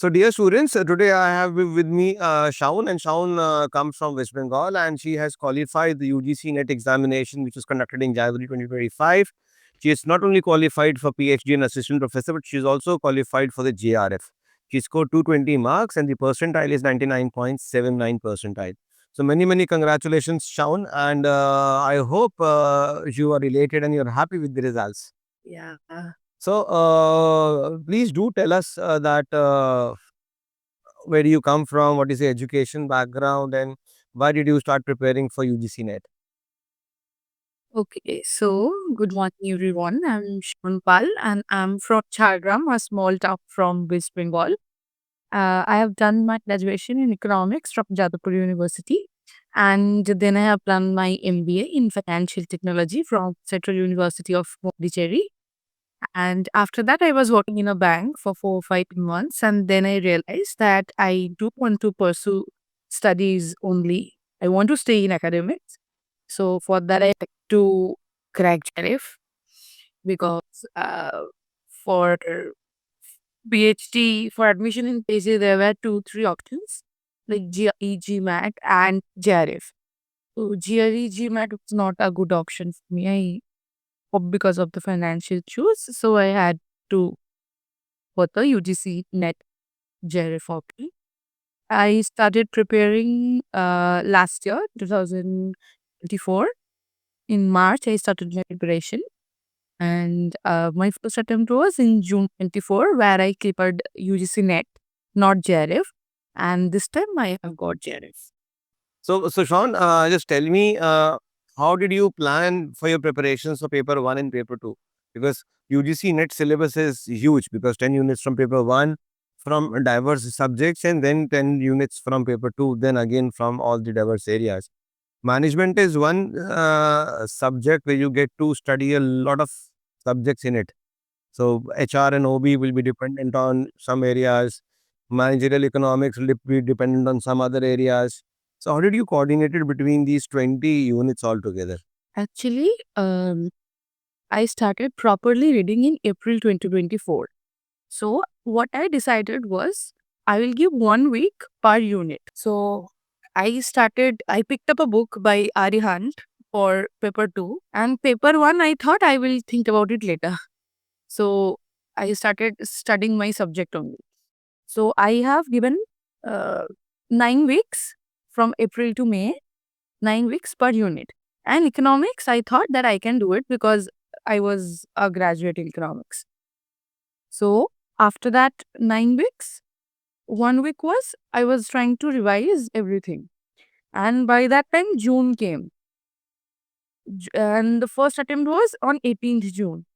So, dear students, today I have with me Shaun, and Shaun comes from West Bengal, and she has qualified the UGC NET examination, which was conducted in January 2025. She is not only qualified for PhD and assistant professor, but she is also qualified for the JRF. She scored 220 marks, and the percentile is 99.79 percentile. So, many congratulations, Shaun, and I hope you are elated and you're happy with the results. Yeah. So, please do tell us that where do you come from, what is your education background, and why did you start preparing for UGC NET? Okay. So, good morning, everyone. I'm Shaun Pal, and I'm from Chhargram, a small town from West Bengal. I have done my graduation in economics from Jadavpur University, and then I have done my MBA in financial technology from Central University of Pondicherry. And after that, I was working in a bank for 4 or 5 months, and then I realized that I do want to pursue studies only. I want to stay in academics. So for that, I had to crack JARIF because for PhD, for admission in PhD, there were two, three options like GRE, GMAT, and JARIF. So GRE, GMAT was not a good option for me. Because of the financial issues, so I had to for the UGC NET JARIF option. I started preparing last year, 2024. In March, I started my preparation. And my first attempt was in June 24, where I cleared UGC NET, not JRF. And this time I have got JRF. So Sean, just tell me, how did you plan for your preparations for paper one and paper two? Because UGC NET syllabus is huge because 10 units from paper one from diverse subjects, and then 10 units from paper two, then again from all the diverse areas. Management is one subject where you get to study a lot of subjects in it. So HR and OB will be dependent on some areas. Managerial economics will be dependent on some other areas. So how did you coordinate it between these 20 units altogether? Actually, I started properly reading in April 2024. So, what I decided was I will give 1 week per unit. So, I picked up a book by Arihant for paper 2, and paper 1, I thought I will think about it later. So, I started studying my subject only. So, I have given uh, 9 weeks from April to May, 9 weeks per unit. And economics, I thought that I can do it because I was a graduate in economics. So, after that 9 weeks, 1 week was I was trying to revise everything. And by that time, June came. And the first attempt was on 18th June.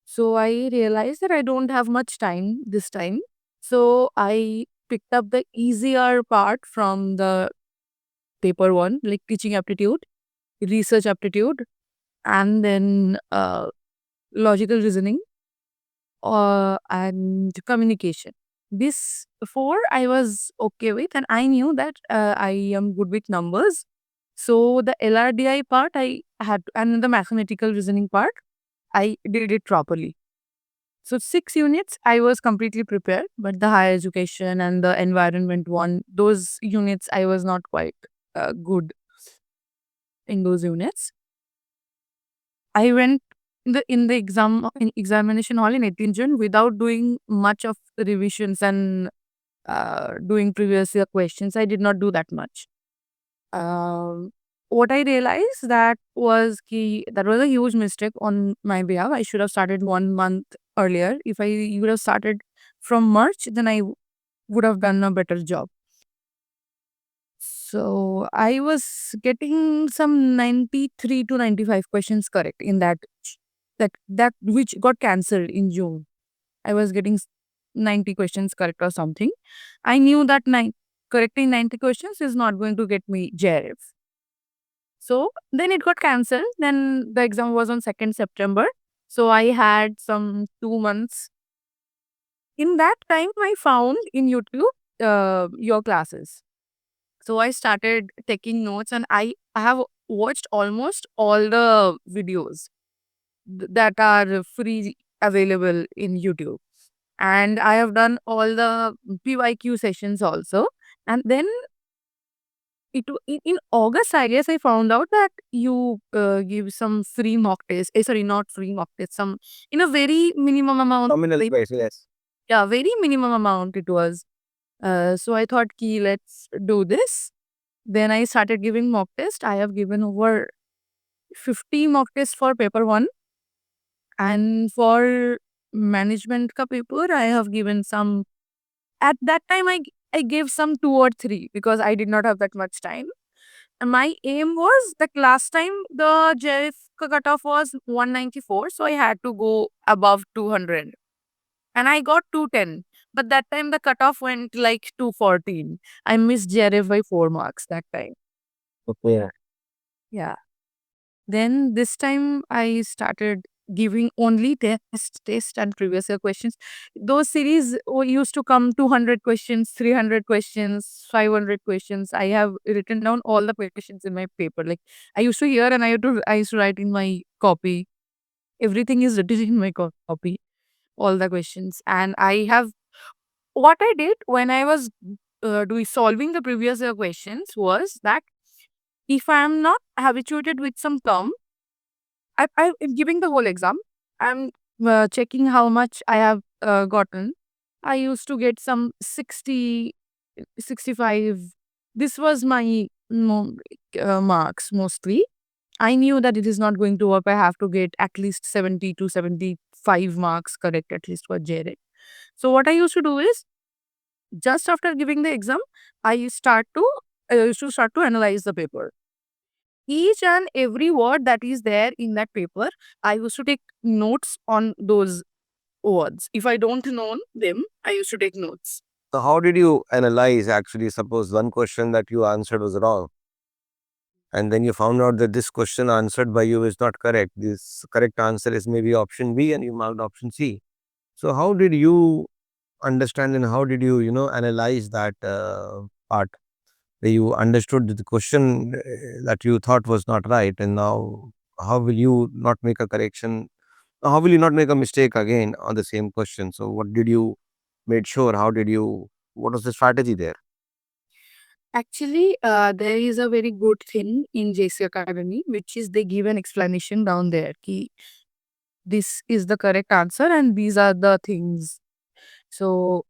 So I realized that I don't have much time this time. So I picked up the easier part from the paper one, like teaching aptitude, research aptitude, and then logical reasoning and communication. This four I was okay with, and I knew that I am good with numbers. So the LRDI part I had, and the mathematical reasoning part, I did it properly. So 6 units I was completely prepared, but the higher education and the environment one, those units I was not quite good in those units. I went in the examination hall in 18 June without doing much of revisions and doing previous year questions. I did not do that much. What I realized that was a huge mistake on my behalf. I should have started 1 month earlier. If I would have started from March, then I would have done a better job. So I was getting some 93 to 95 questions correct in that which got cancelled in June. I was getting 90 questions correct or something. I knew that correcting 90 questions is not going to get me JRF. So then it got cancelled. Then the exam was on 2nd September. So I had some 2 months. In that time, I found in YouTube your classes. So I started taking notes, and I have watched almost all the videos that are free available in YouTube. and I have done all the PYQ sessions also. And then in August, I guess I found out that you give some free mock test. Sorry, not free mock test. Some in a very minimum amount. Nominal price, yes. Yeah, very minimum amount it was. So I thought, ki let's do this. Then I started giving mock test. I have given over 50 mock tests for paper one, and for management ka paper, I have given some. At that time, I gave some 2 or 3 because I did not have that much time. And my aim was that last time the JF cutoff was 194, so I had to go above 200, and I got 210. But that time the cutoff went like 214. I missed JRF by 4 marks that time. Okay. Yeah. Then this time I started giving only test and previous year questions. Those series used to come 200 questions, 300 questions, 500 questions. I have written down all the questions in my paper. Like I used to hear and I used to write in my copy. Everything is written in my copy, all the questions. And I have what I did when I was doing solving the previous year questions was that if I am not habituated with some term, I'm giving the whole exam. I'm checking how much I have gotten. I used to get some 60, 65. This was my marks mostly. I knew that it is not going to work. I have to get at least 70 to 75 marks correct, at least for JRE. So what I used to do is just after giving the exam, I used to start to analyze the paper. Each and every word that is there in that paper, I used to take notes on those words. If I don't know them, I used to take notes. So how did you analyze actually? Suppose one question that you answered was wrong, and then you found out that this question answered by you is not correct. This correct answer is maybe option B, and you marked option C. So how did you understand and how did you, analyze that part where you understood that the question that you thought was not right, and now how will you not make a correction? How will you not make a mistake again on the same question? So what did you made sure? How did you? What was the strategy there? Actually, there is a very good thing in JC Academy, which is they give an explanation down there. Ki this is the correct answer and these are the things. So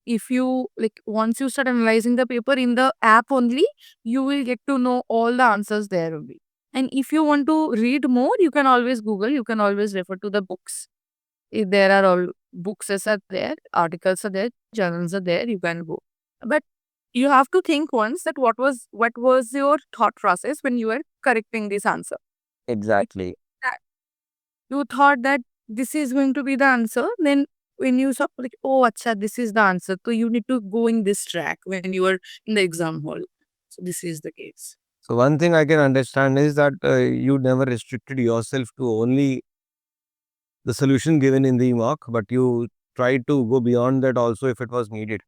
if you like once you start analyzing the paper in the app only, you will get to know all the answers there only. And if you want to read more, you can always Google, you can always refer to the books. If there are all books are there, articles are there, journals are there, you can go. But you have to think once that what was your thought process when you were correcting this answer. Exactly. That you thought that this is going to be the answer, then when you saw like, oh, acha, this is the answer. So you need to go in this track when you are in the exam hall. So this is the case. So one thing I can understand is that you never restricted yourself to only the solution given in the mock, but you tried to go beyond that also if it was needed.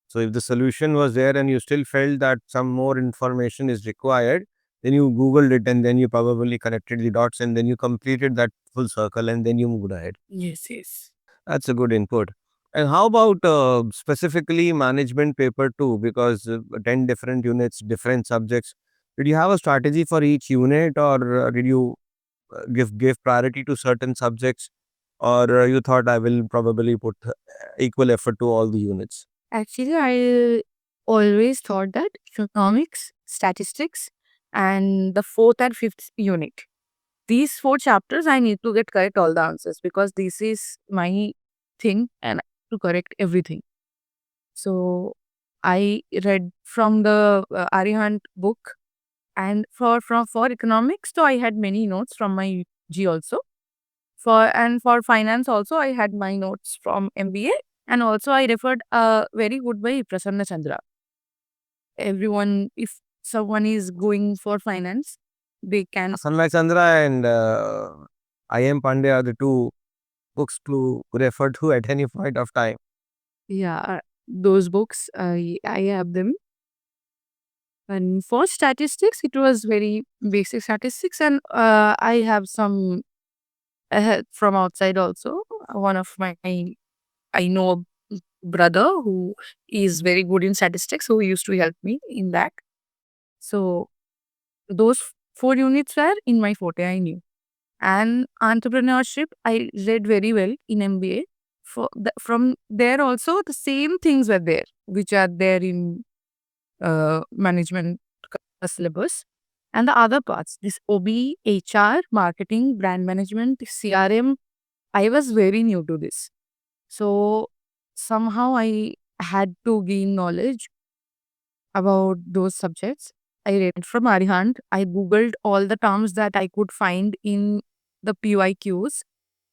So if the solution was there and you still felt that some more information is required, then you Googled it and then you probably connected the dots and then you completed that full circle and then you moved ahead. Yes, yes. That's a good input. And how about specifically management paper two? Because 10 different units, different subjects. Did you have a strategy for each unit or did you give priority to certain subjects? Or you thought I will probably put equal effort to all the units? Actually, I always thought that economics, statistics, and the fourth and fifth unit, these 4 chapters, I need to get correct all the answers because this is my thing and I have to correct everything. So I read from the Arihant book, and for economics, so I had many notes from my G also. For finance also, I had my notes from MBA, and also I referred very good by Prasanna Chandra. Everyone, if someone is going for finance, they can. Sunlight Chandra and I.M. Pandey are the two books to refer to at any point of time. Yeah, those books, I have them. And for statistics, it was very basic statistics, and I have some help from outside also. One of my I know a brother who is very good in statistics, who used to help me in that. So those 4 units were in my forte, I knew. And entrepreneurship, I read very well in MBA. From there also, the same things were there, which are there in management syllabus. And the other parts, this OB, HR, marketing, brand management, CRM, I was very new to this. So somehow I had to gain knowledge about those subjects. I read from Arihant. I googled all the terms that I could find in the PYQs,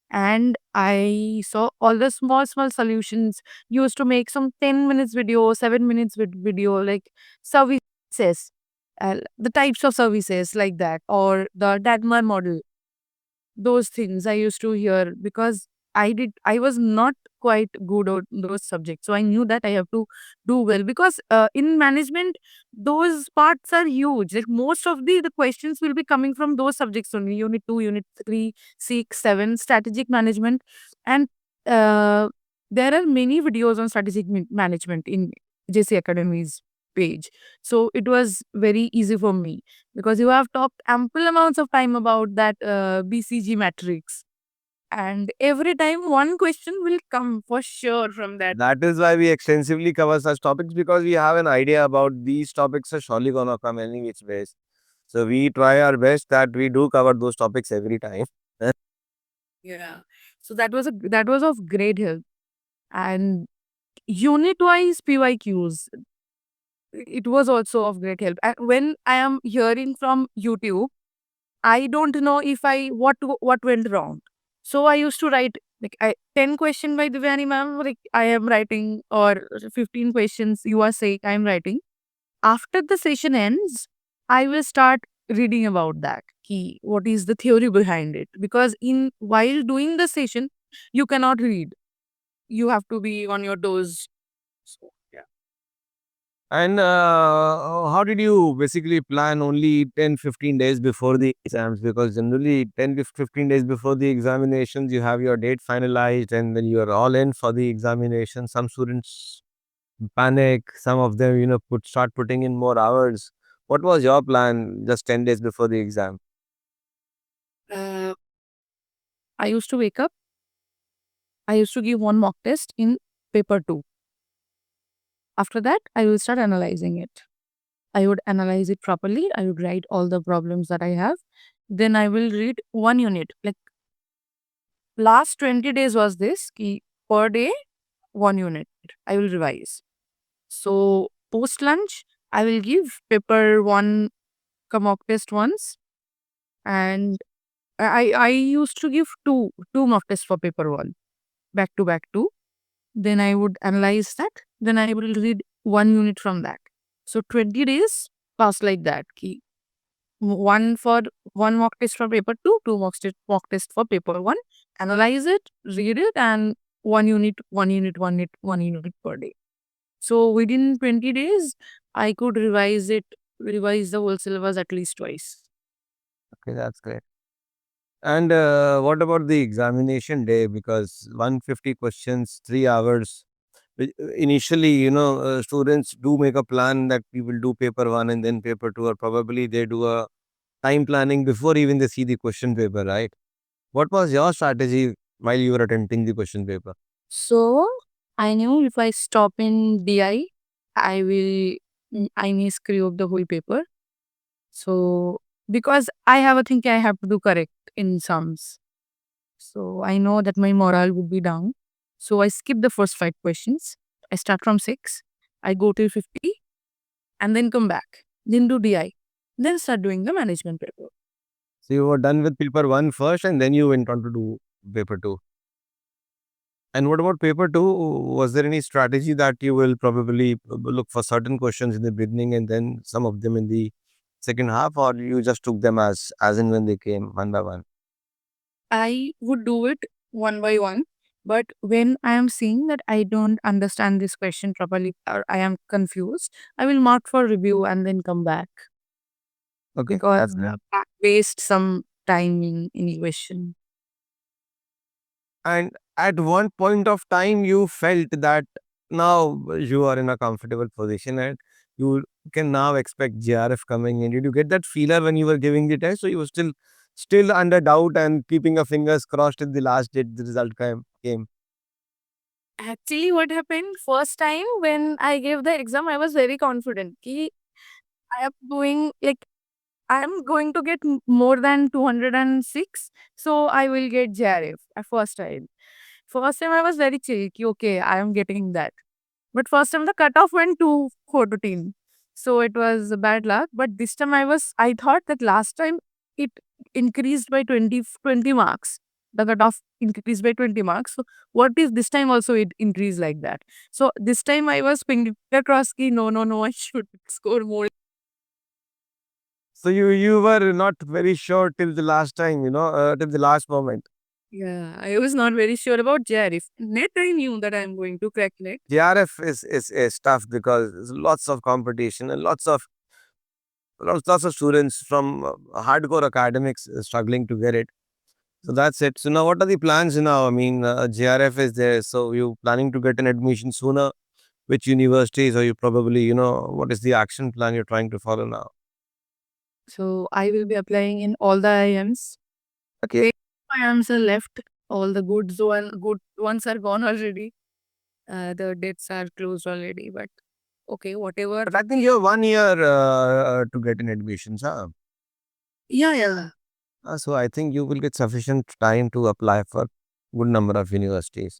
and I saw all the small solutions used to make some 10 minutes video, 7 minutes video, like services, the types of services like that, or the Dagmar model. Those things I used to hear because I was not quite good at those subjects. So I knew that I have to do well because in management, those parts are huge. Like most of the questions will be coming from those subjects only. Unit 2, Unit 3, 6, 7, strategic management. And uh, there are many videos on strategic management in JC Academy's page. So it was very easy for me because you have talked ample amounts of time about that BCG matrix. And every time one question will come for sure from that. That is why we extensively cover such topics, because we have an idea about these topics are surely gonna come any which ways. So we try our best that we do cover those topics every time. Yeah. So that was of great help. And unit wise PYQs, it was also of great help. And when I am hearing from YouTube, I don't know if what went wrong. So I used to write like 10 question by Divyani ma'am, like I am writing, or 15 questions you are saying I am writing. After the session ends, I will start reading about that. Key, what is the theory behind it? Because in while doing the session, you cannot read. You have to be on your toes. So, yeah. And how did you basically plan only 10-15 days before the exams? Because generally 10-15 days before the examinations, you have your date finalized and then you are all in for the examination. Some students panic, some of them, start putting in more hours. What was your plan just 10 days before the exam? Uh, I used to wake up. I used to give one mock test in paper 2. After that, I will start analyzing it. I would analyze it properly. I would write all the problems that I have. Then I will read one unit. Like last 20 days was this ki per day, one unit. I will revise. So post lunch, I will give paper 1 mock test once. And I used to give two mock tests for paper 1, back to back 2. Then I would analyze that. Then I will read one unit from that. So 20 days pass like that. Ki one mock test for paper 2, two mock test for paper 1. Analyze it, read it, and one unit per day. So within 20 days, I could revise the whole syllabus at least twice. Okay, that's great. And what about the examination day? Because 150 questions, 3 hours. Initially, students do make a plan that we will do paper 1 and then paper 2, or probably they do a time planning before even they see the question paper, right? What was your strategy while you were attempting the question paper? So I knew if I stop in DI, I may screw up the whole paper. So because I have a thing I have to do correct in sums. So I know that my morale would be down. So I skip the first 5 questions. I start from 6. I go till 50 and then come back. Then do DI. Then start doing the management paper. So you were done with paper 1 first and then you went on to do paper 2. And what about paper 2? Was there any strategy that you will probably look for certain questions in the beginning and then some of them in the second half, or you just took them as and when they came one by one? I would do it one by one. But when I am seeing that I don't understand this question properly or I am confused, I will mark for review and then come back Okay, because that's great. I waste some time in question. And at one point of time you felt that now you are in a comfortable position and you can now expect JRF coming in? Did you get that feeler when you were giving the test, or you were still under doubt and keeping your fingers crossed till the last date the result came? Actually, what happened first time when I gave the exam, I was very confident. Ki I am doing like I am going to get more than 206, so I will get JRF at first time. First time I was very chill. Ki, okay, I am getting that. But first time the cutoff went to 14. So it was bad luck. But this time I thought that last time it increased by 20 marks. The cutoff increased by 20 marks. So what if this time also it increased like that? So this time I was finger crossed ki no, no, no, I should score more. So you were not very sure till the last time, till the last moment. Yeah, I was not very sure about JRF. Net, I knew that I'm going to crack net. JRF is tough because there's lots of competition and lots of students from hardcore academics struggling to get it. So that's it. So now, what are the plans now? I mean, JRF is there. So you planning to get an admission sooner? Which universities? Or you probably, what is the action plan you're trying to follow now? So I will be applying in all the IIMs. Okay. IIMs are left. All the good ones are gone already. The dates are closed already. But okay, whatever. But I think you have 1 year to get an admissions, huh? Yeah, yeah. So I think you will get sufficient time to apply for good number of universities.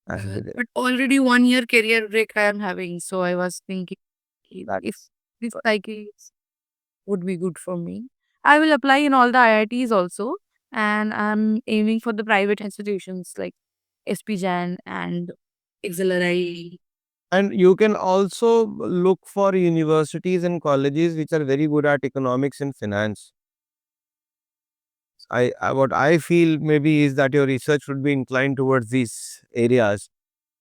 And But already 1 year career break I am having. So I was thinking that if this cycle would be good for me. I will apply in all the IITs also. And I'm aiming for the private institutions like SP Jan and XLRI. and you can also look for universities and colleges which are very good at economics and finance. I what I feel maybe is that your research would be inclined towards these areas.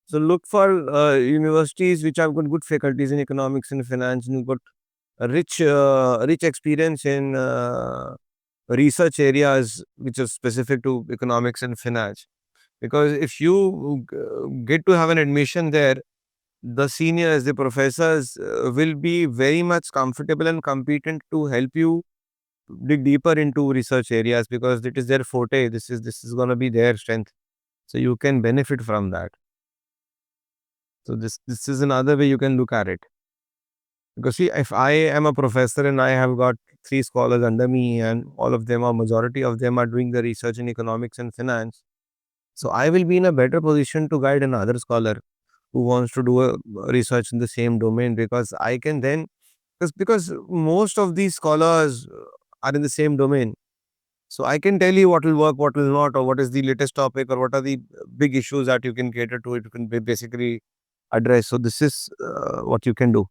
So look for universities which have got good faculties in economics and finance, and you've got a rich experience in research areas which are specific to economics and finance. Because if you get to have an admission there, the seniors, the professors will be very much comfortable and competent to help you dig deeper into research areas because it is their forte. This is going to be their strength, so you can benefit from that. So this is another way you can look at it. Because see, if I am a professor and I have got three scholars under me, and all of them, or majority of them, are doing the research in economics and finance, so I will be in a better position to guide another scholar who wants to do a research in the same domain, because I can then, because most of these scholars are in the same domain. So I can tell you what will work, what will not, or what is the latest topic, or what are the big issues that you can cater to. It you can basically address. So this is what you can do.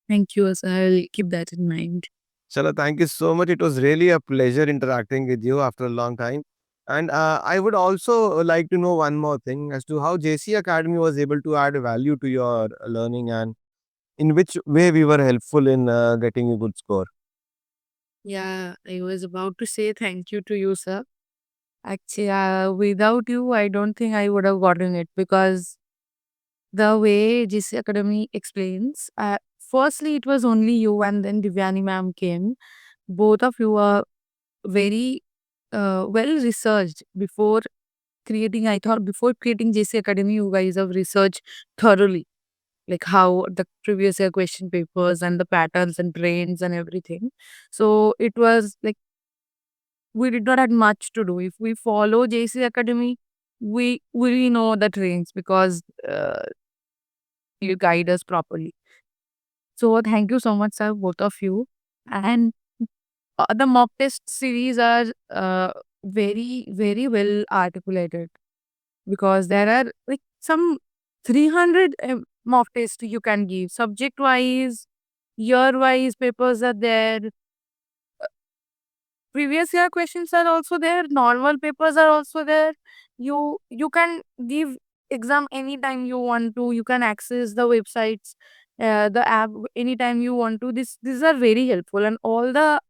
Thank you. So I'll keep that in mind. Chala, thank you so much. It was really a pleasure interacting with you after a long time. And I would also like to know one more thing as to how JC Academy was able to add value to your learning, and in which way we were helpful in getting a good score. Yeah, I was about to say thank you to you, sir. Actually, without you, I don't think I would have gotten it because the way GC Academy explains, firstly, it was only you and then Divyani ma'am came. Both of you are very well researched before creating. I thought before creating JC Academy, you guys have researched thoroughly, like how the previous year question papers and the patterns and trends and everything. So it was like we did not have much to do. If we follow JC Academy, we really know the trends because you guide us properly. So thank you so much, sir, both of you. And the mock test series are very, very well articulated because there are like some 300 mock tests you can give. Subject wise, year wise papers are there. Previous year questions are also there. Normal papers are also there. You can give exam anytime you want to. You can access the websites, the app anytime you want to. These are very helpful, and all the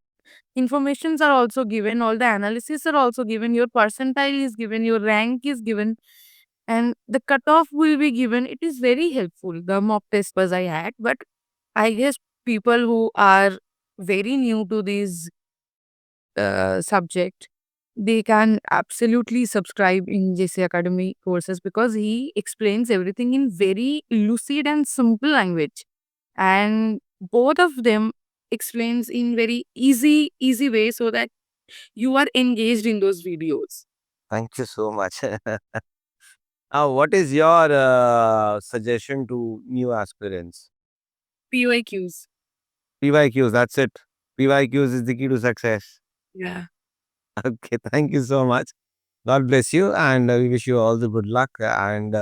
informations are also given, all the analysis are also given, your percentile is given, your rank is given, and the cutoff will be given. It is very helpful, the mock test was I had. But I guess people who are very new to this subject, they can absolutely subscribe in JC Academy courses, because he explains everything in very lucid and simple language. And both of them explains in very easy way, so that you are engaged in those videos. Thank you so much. What is your suggestion to new aspirants? PYQs. PYQs, that's it. PYQs is the key to success. Yeah. Okay, thank you so much. God bless you, and we wish you all the good luck and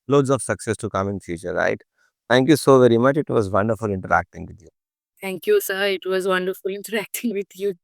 loads of success to come in future, right? Thank you so very much. It was wonderful interacting with you. Thank you, sir. It was wonderful interacting with you.